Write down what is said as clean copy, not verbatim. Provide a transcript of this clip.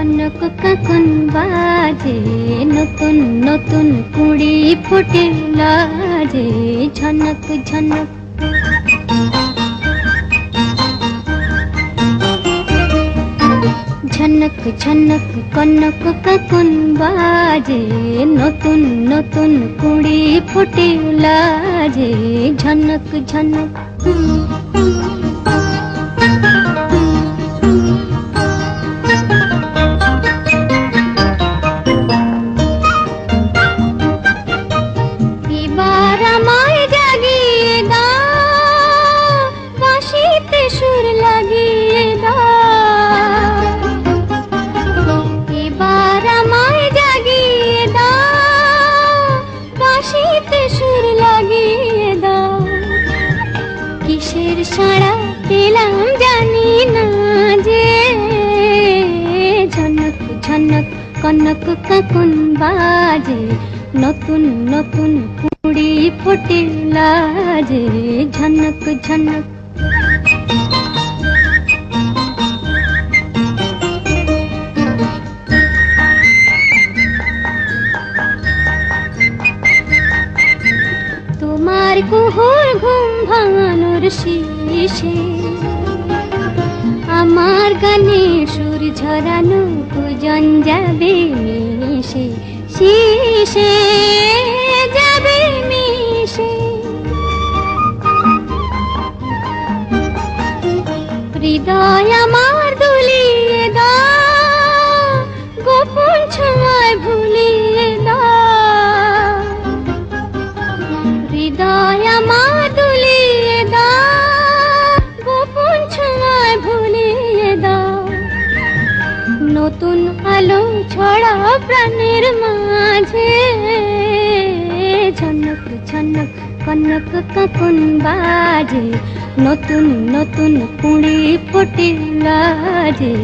কনক কাকন বাজে, নতুন নতুন কুড়ি ফোটে লাজে, ঝনক ঝনক। ঝনক ঝনক কনক কাকন বাজে, নতুন নতুন কুড়ি ফোটে লাজে, ঝনক ঝনক। এবার আমায় জাগিয়ে দাও, বাঁশিতে সুর লাগিয়ে দাও। এবার আমায় জাগিয়ে দাও, বাঁশিতে সুর লাগিয়ে দাও। কিসের সাড়া পেলাম জানি না যে, ঝনক ঝনক কনক কাকন বাজে, নতুন নতুন কুড়ি ফোটে লাজে, ঝনক ঝনক। তোমার কুহুর ঘুম ভাঙানোর শীষে, আমার গানে সুর ঝরানো পূজন যাবে মিশে, শীষে যাবে মিশে। হৃদয় আমার দুলিয়ে দাও, গোপন ছোঁয়ায় ভুলিয়ে দাও। হৃদয় আমার দুলিয়ে দাও, গোপন ছোঁয়ায় ভুলিয়ে দাও। নতুন আলো ছড়াও প্রাণের মাঝে, ঝনক ঝনক কনক কাকন বাজে, নতুন নতুন কুড়ি ফোটে লাজে।